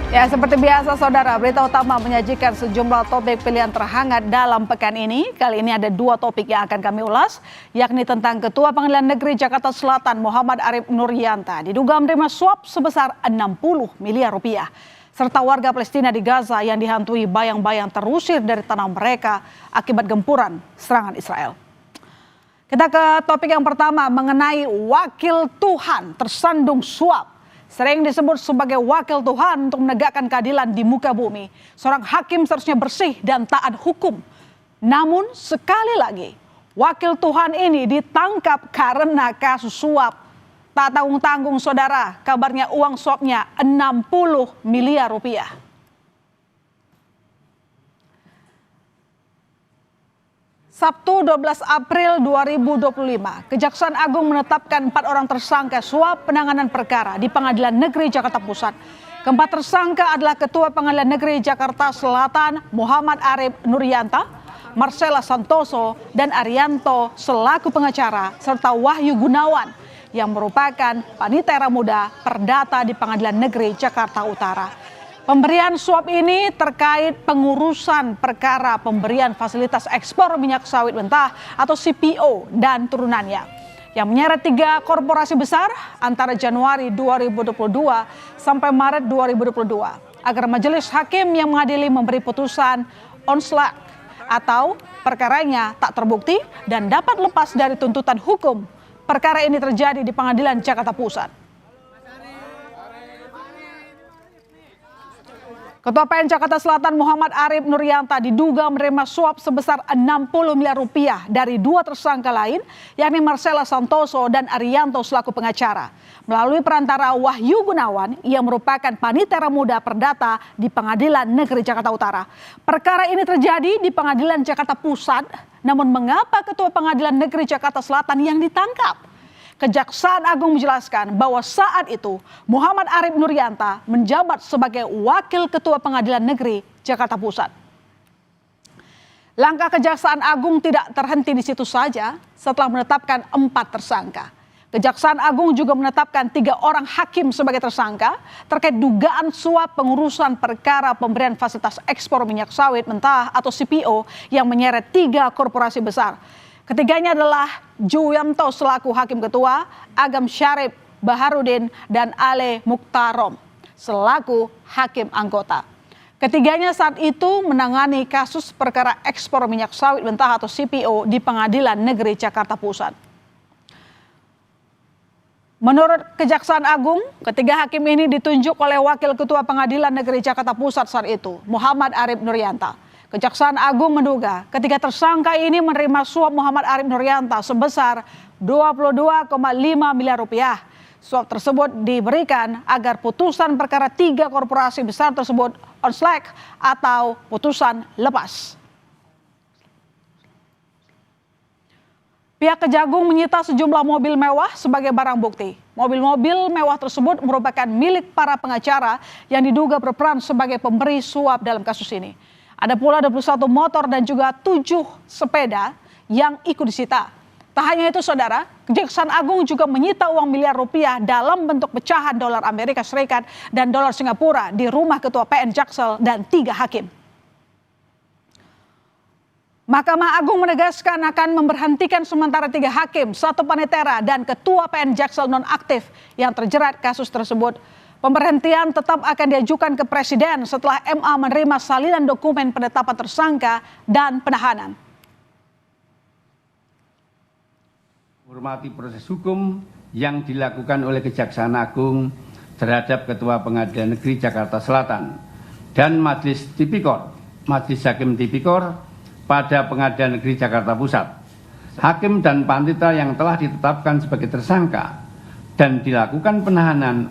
Ya, seperti biasa saudara, berita utama menyajikan sejumlah topik pilihan terhangat dalam pekan ini. Kali ini ada dua topik yang akan kami ulas, yakni tentang Ketua Pengadilan Negeri Jakarta Selatan Muhammad Arif Nurianta diduga menerima suap sebesar 60 miliar rupiah. Serta warga Palestina di Gaza yang dihantui bayang-bayang terusir dari tanah mereka akibat gempuran serangan Israel. Kita ke topik yang pertama mengenai wakil Tuhan tersandung suap. Sering disebut sebagai wakil Tuhan untuk menegakkan keadilan di muka bumi. Seorang hakim seharusnya bersih dan taat hukum. Namun sekali lagi, wakil Tuhan ini ditangkap karena kasus suap. Tak tanggung-tanggung saudara, kabarnya uang suapnya 60 miliar rupiah. Sabtu 12 April 2025, Kejaksaan Agung menetapkan 4 orang tersangka suap penanganan perkara di Pengadilan Negeri Jakarta Pusat. Keempat tersangka adalah Ketua Pengadilan Negeri Jakarta Selatan Muhammad Arif Nurianta, Marcella Santoso, dan Arianto selaku pengacara, serta Wahyu Gunawan yang merupakan panitera muda perdata di Pengadilan Negeri Jakarta Utara. Pemberian suap ini terkait pengurusan perkara pemberian fasilitas ekspor minyak sawit mentah atau CPO dan turunannya yang menyeret 3 korporasi besar antara Januari 2022 sampai Maret 2022 agar majelis hakim yang mengadili memberi putusan onslaught atau perkaranya tak terbukti dan dapat lepas dari tuntutan hukum. Perkara ini terjadi di Pengadilan Jakarta Pusat. Ketua PN Jakarta Selatan Muhammad Arif Nurianta diduga menerima suap sebesar 60 miliar rupiah dari 2 tersangka lain, yakni Marcella Santoso dan Arianto selaku pengacara. Melalui perantara Wahyu Gunawan yang merupakan panitera muda perdata di Pengadilan Negeri Jakarta Utara. Perkara ini terjadi di Pengadilan Jakarta Pusat, namun mengapa Ketua Pengadilan Negeri Jakarta Selatan yang ditangkap? Kejaksaan Agung menjelaskan bahwa saat itu Muhammad Arif Nurianta menjabat sebagai Wakil Ketua Pengadilan Negeri Jakarta Pusat. Langkah Kejaksaan Agung tidak terhenti di situ saja setelah menetapkan 4 tersangka. Kejaksaan Agung juga menetapkan 3 orang hakim sebagai tersangka terkait dugaan suap pengurusan perkara pemberian fasilitas ekspor minyak sawit mentah atau CPO yang menyeret 3 korporasi besar. Ketiganya adalah Juyanto selaku Hakim Ketua, Agam Syarif Baharudin, dan Ale Mukhtarom selaku Hakim Anggota. Ketiganya saat itu menangani kasus perkara ekspor minyak sawit mentah atau CPO di Pengadilan Negeri Jakarta Pusat. Menurut Kejaksaan Agung, ketiga hakim ini ditunjuk oleh Wakil Ketua Pengadilan Negeri Jakarta Pusat saat itu, Muhammad Arif Nurianta. Kejaksaan Agung menduga ketiga tersangka ini menerima suap Muhammad Arif Nurianta sebesar 22,5 miliar rupiah. Suap tersebut diberikan agar putusan perkara 3 korporasi besar tersebut onslaught atau putusan lepas. Pihak Kejagung menyita sejumlah mobil mewah sebagai barang bukti. Mobil-mobil mewah tersebut merupakan milik para pengacara yang diduga berperan sebagai pemberi suap dalam kasus ini. Ada pula 21 motor dan juga 7 sepeda yang ikut disita. Tak hanya itu saudara, Kejaksaan Agung juga menyita uang miliar rupiah dalam bentuk pecahan dolar Amerika Serikat dan dolar Singapura di rumah Ketua PN Jaksel dan 3 hakim. Mahkamah Agung menegaskan akan memberhentikan sementara 3 hakim, 1 panitera dan Ketua PN Jaksel nonaktif yang terjerat kasus tersebut. Pemberhentian tetap akan diajukan ke Presiden setelah MA menerima salinan dokumen penetapan tersangka dan penahanan. Menghormati proses hukum yang dilakukan oleh Kejaksaan Agung terhadap Ketua Pengadilan Negeri Jakarta Selatan dan Majelis Tipikor, Majelis Hakim Tipikor pada Pengadilan Negeri Jakarta Pusat. Hakim dan panitera yang telah ditetapkan sebagai tersangka dan dilakukan penahanan